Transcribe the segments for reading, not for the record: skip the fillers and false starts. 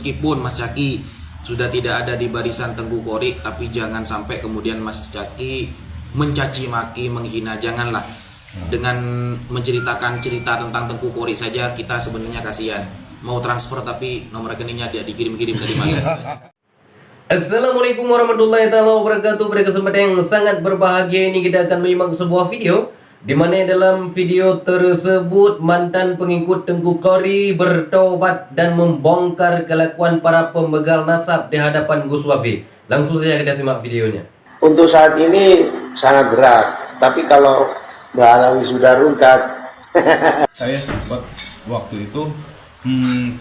meskipun Mas Caki sudah tidak ada di barisan Tengku Kori, tapi jangan sampai kemudian Mas Caki mencaci maki, menghina. Janganlah dengan menceritakan cerita tentang Tengku Kori saja kita sebenarnya kasihan. Mau transfer tapi nomor rekeningnya dia dikirim-kirim dari mana. Assalamualaikum warahmatullahi wabarakatuh. Pada kesempatan yang sangat berbahagia ini kita akan menyimak sebuah video di mana dalam video tersebut mantan pengikut Tengku Kori bertobat dan membongkar kelakuan para pembegal nasab di hadapan Gus Wafi. Langsung saja kita simak videonya. Untuk saat ini sangat berat, tapi kalau Mbak Alawi sudah rungkat. Saya sempat waktu itu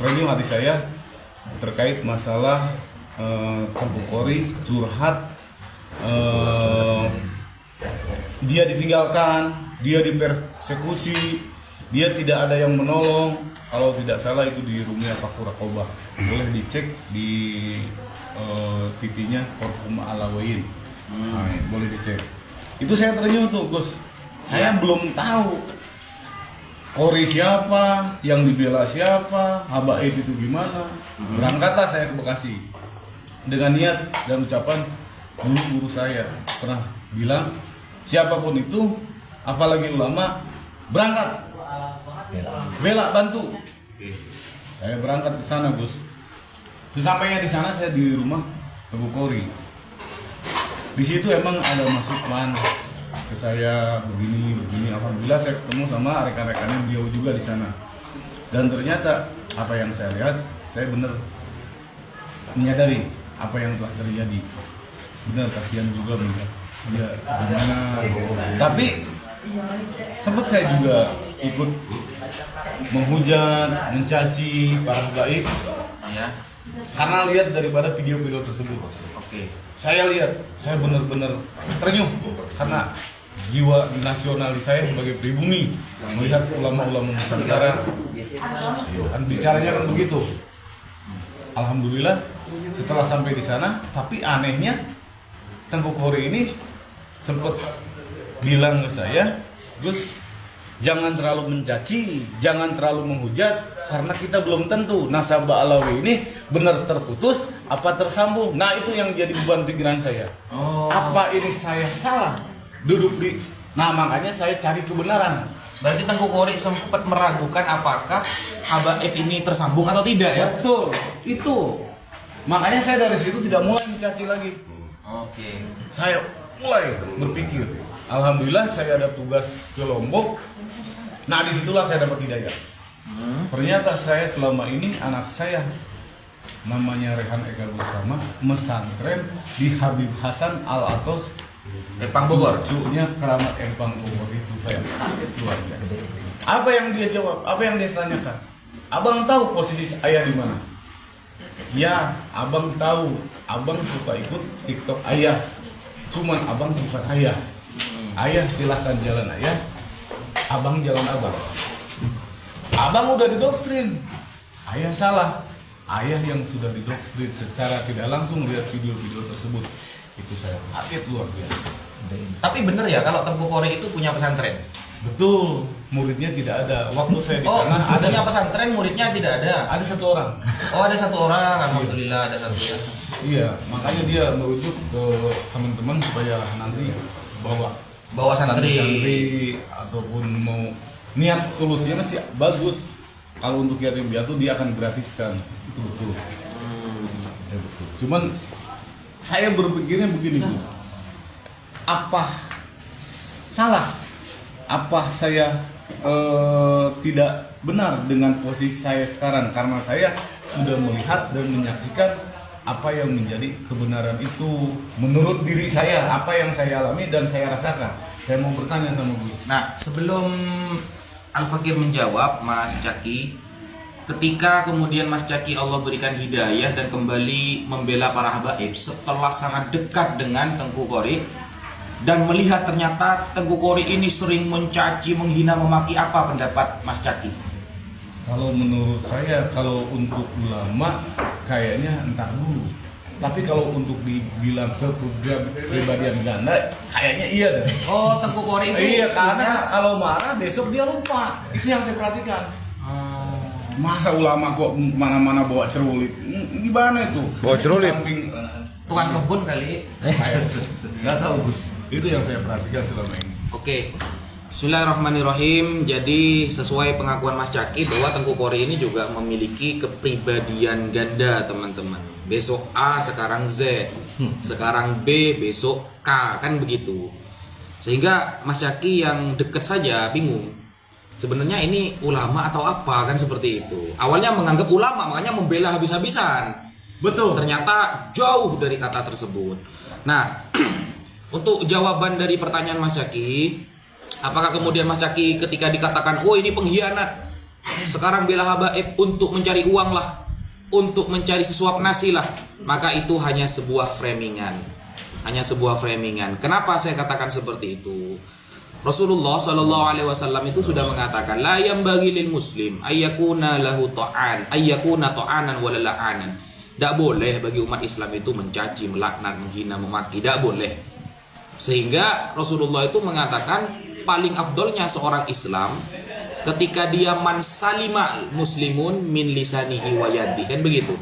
ternyuh hati saya terkait masalah Tengku Kori curhat, dia ditinggalkan, dia dipersekusi, dia tidak ada yang menolong. Kalau tidak salah itu di Rumia Pakurakoba, boleh dicek di TV-nya Korpuma Alawain. Nah, boleh dicek. Itu saya ternyuh tuh Gus, saya belum tahu Kori siapa, yang dibela siapa, habaib itu gimana. Berangkatlah saya ke Bekasi dengan niat dan ucapan, dulu guru saya pernah bilang siapapun itu, apalagi ulama, berangkat bela bantu. Saya berangkat ke sana Gus. Sesampainya di sana saya di rumah Tengku Kori. Di situ emang ada masukan ke saya begini. Alhamdulillah saya ketemu sama rekan-rekannya beliau juga di sana. Dan ternyata apa yang saya lihat, saya benar menyadari apa yang telah terjadi. Benar kasihan juga melihat dia gimana. Tapi sempat saya juga ikut menghujat, mencaci para baik. Ya. Karena lihat daripada video-video tersebut. Oke. Saya lihat, saya benar-benar ternyuh karena jiwa nasionalis saya sebagai pribumi melihat ulama-ulama Nusantara kan bicaranya kan begitu. Alhamdulillah setelah sampai di sana, tapi anehnya Tengku Kori ini sempat bilang ke saya, Gus, jangan terlalu mencaci, jangan terlalu menghujat, karena kita belum tentu nasabah Alawi ini benar terputus apa tersambung. Nah itu yang jadi beban pikiran saya. Apa ini saya salah duduk di, nah makanya saya cari kebenaran. Berarti Tengku Kori sempat meragukan apakah habaib ini tersambung atau tidak ya? Betul, itu. Makanya saya dari situ tidak mulai mencaci lagi. Oke. Saya mulai berpikir, alhamdulillah saya ada tugas ke Lombok. Nah disitulah saya dapat hidayah. Ternyata saya selama ini anak saya namanya Rehan Eka Gustama mesantren di Habib Hasan Al Atos Empang Bogor. Cucunya Keramat Empang Bogor. Itu saya kaget luar biasa. Apa yang dia jawab? Apa yang dia tanyakan? Abang tahu posisi ayah di mana? Ya, abang tahu. Abang suka ikut TikTok ayah. Cuman abang bukan ayah. Ayah silahkan jalan ayah. Abang jalan abang. Abang udah didoktrin. Ayah salah. Ayah yang sudah didoktrin secara tidak langsung lihat video-video tersebut. Itu saya kaget luar biasa. Tapi benar ya kalau Tengku Kori itu punya pesantren? Betul, muridnya tidak ada. Waktu saya di sana adanya pesantren, muridnya tidak ada. ada satu orang. Oh, ada satu orang. Alhamdulillah ada satu ya. Iya, makanya dia merujuk ke teman-teman supaya nanti bawa santri ataupun mau niat tulusnya masih bagus. Kalau untuk yatim piatu dia akan gratiskan. Itu betul. Ya, betul. Cuman saya berpikirnya begini, Gus. Apa salah? Apa saya tidak benar dengan posisi saya sekarang? Karena saya sudah melihat dan menyaksikan apa yang menjadi kebenaran itu menurut diri saya, apa yang saya alami dan saya rasakan. Saya mau bertanya sama Gus. Nah, sebelum Al-Fakir menjawab, Mas Caki, ketika kemudian Mas Caki Allah berikan hidayah dan kembali membela para habaib setelah sangat dekat dengan Tengku Kori dan melihat ternyata Tengku Kori ini sering mencaci, menghina, memaki, apa pendapat Mas Caki? Kalau menurut saya, kalau untuk ulama kayaknya entar dulu. Tapi kalau untuk dibilang kepribadian ganda, kayaknya iya deh. Oh, Tengku Kori itu iya, karena kalau marah besok dia lupa. Itu yang saya perhatikan. Masa ulama kok mana-mana bawa cerulit? Gimana itu? Bawa cerulit? Samping, Tukang kebun kali. nggak tahu Gus. Itu yang saya perhatikan selama ini. Oke. Bismillahirrahmanirrahim. Jadi sesuai pengakuan Mas Caki bahwa Tengku Kori ini juga memiliki kepribadian ganda, teman-teman. Besok A, sekarang Z, sekarang B, besok K, kan begitu. Sehingga Mas Caki yang deket saja bingung. Sebenarnya ini ulama atau apa, kan seperti itu. Awalnya menganggap ulama, makanya membela habis-habisan. Betul. Ternyata jauh dari kata tersebut. Nah, untuk jawaban dari pertanyaan Mas Caki, apakah kemudian Mas Caki ketika dikatakan, oh ini pengkhianat, sekarang bela habaib untuk mencari uang lah, untuk mencari sesuap nasi lah, maka itu hanya sebuah framingan. Hanya sebuah framingan. Kenapa saya katakan seperti itu? Rasulullah SAW itu sudah mengatakan, la yambaghi lil muslim ayyakuna lahu ta'an, ayyakuna ta'anan wala la'anan. Tidak boleh bagi umat Islam itu mencaci, melaknat, menghina, memaki. Tidak boleh. Sehingga Rasulullah itu mengatakan paling afdolnya seorang Islam ketika dia man salima muslimun min lisanihi wa yadi, kan begitu.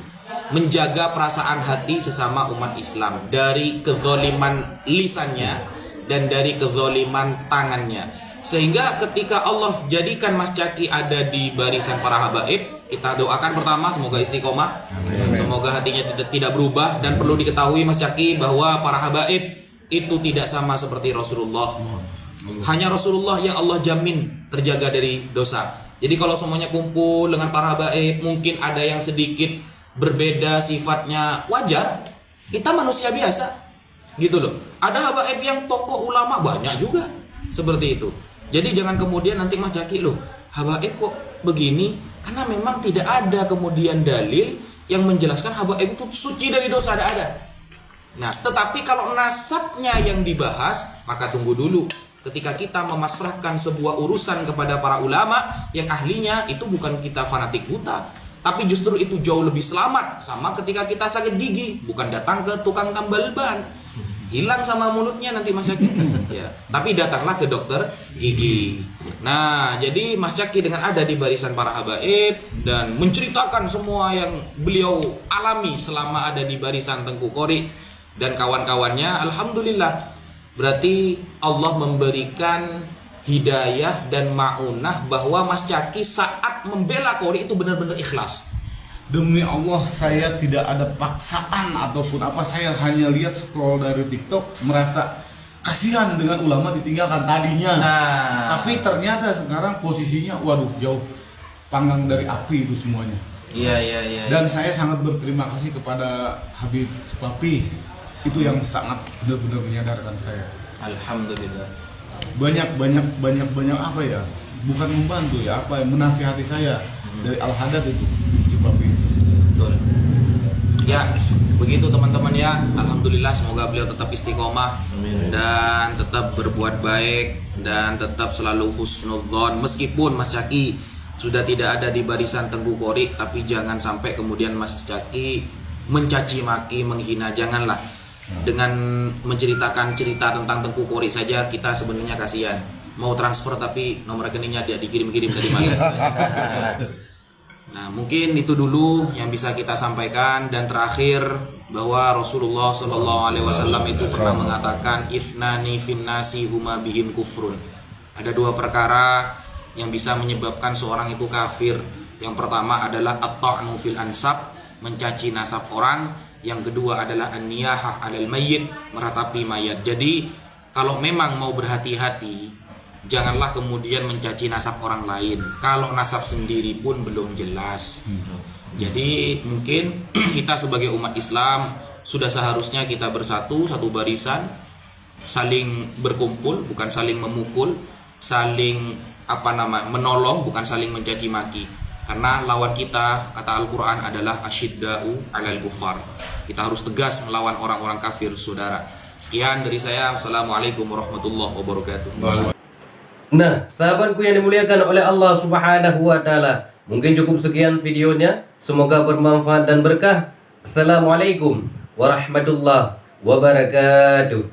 Menjaga perasaan hati sesama umat Islam dari kezaliman lisannya dan dari kezaliman tangannya. Sehingga ketika Allah jadikan Mas Caki ada di barisan para habaib, kita doakan pertama semoga istiqomah, semoga hatinya tidak berubah. Dan perlu diketahui Mas Caki bahwa para habaib itu tidak sama seperti Rasulullah. Hanya Rasulullah yang Allah jamin terjaga dari dosa. Jadi kalau semuanya kumpul dengan para habaib, mungkin ada yang sedikit berbeda sifatnya, wajar. Kita manusia biasa, gitu loh. Ada habaib yang tokoh ulama banyak juga seperti itu. Jadi jangan kemudian nanti Mas Caki loh, habaib kok begini, karena memang tidak ada kemudian dalil yang menjelaskan habaib itu suci dari dosa, ada. Nah, tetapi kalau nasabnya yang dibahas, maka tunggu dulu. Ketika kita memasrahkan sebuah urusan kepada para ulama yang ahlinya, itu bukan kita fanatik buta, tapi justru itu jauh lebih selamat. Sama ketika kita sakit gigi, bukan datang ke tukang tambal ban, hilang sama mulutnya nanti Mas Caki. Ya, tapi datanglah ke dokter gigi. Nah, jadi Mas Caki dengan ada di barisan para habaib dan menceritakan semua yang beliau alami selama ada di barisan Tengku Kori dan kawan-kawannya, alhamdulillah. Berarti Allah memberikan hidayah dan ma'unah bahwa Mas Caki saat membela Kori itu benar-benar ikhlas. Demi Allah saya tidak ada paksaan ataupun apa, saya hanya lihat scroll dari TikTok merasa kasihan dengan ulama ditinggalkan tadinya. Nah, Tapi ternyata sekarang posisinya waduh jauh panggang dari api itu semuanya. iya. Dan saya sangat berterima kasih kepada Habib Supapi. Itu yang sangat benar-benar menyadarkan saya. Alhamdulillah. Banyak apa ya? Bukan membantu ya, apa ya, menasihati saya dari Al-Hadad itu Supapi. Betul. Ya, begitu teman-teman ya. Alhamdulillah, semoga beliau tetap istiqomah dan tetap berbuat baik dan tetap selalu husnudzon. Meskipun Mas Caki sudah tidak ada di barisan Tengku Kori, tapi jangan sampai kemudian Mas Caki mencaci maki, menghina, janganlah. Dengan menceritakan cerita tentang Tengku Kori saja kita sebenarnya kasihan. Mau transfer tapi nomor rekeningnya dia dikirim-kirim dari mana. Nah, mungkin itu dulu yang bisa kita sampaikan. Dan terakhir, bahwa Rasulullah SAW itu pernah mengatakan ifnani finnasi huma bihim kufrun. Ada dua perkara yang bisa menyebabkan seorang itu kafir. Yang pertama adalah at-ta'nu fil ansab, mencaci nasab orang. Yang kedua adalah an-niyahah 'alal mayyit, meratapi mayat. Jadi kalau memang mau berhati-hati, janganlah kemudian mencaci nasab orang lain kalau nasab sendiri pun belum jelas. Jadi mungkin kita sebagai umat Islam sudah seharusnya kita bersatu, satu barisan, saling berkumpul, bukan saling memukul, saling menolong, bukan saling mencaci maki. Karena lawan kita, kata Al-Quran, adalah asyidda'u 'alal kufar. Kita harus tegas melawan orang-orang kafir, saudara. Sekian dari saya. Assalamualaikum warahmatullahi wabarakatuh. Nah, sahabatku yang dimuliakan oleh Allah Subhanahu wa taala, mungkin cukup sekian videonya. Semoga bermanfaat dan berkah. Assalamualaikum warahmatullahi wabarakatuh.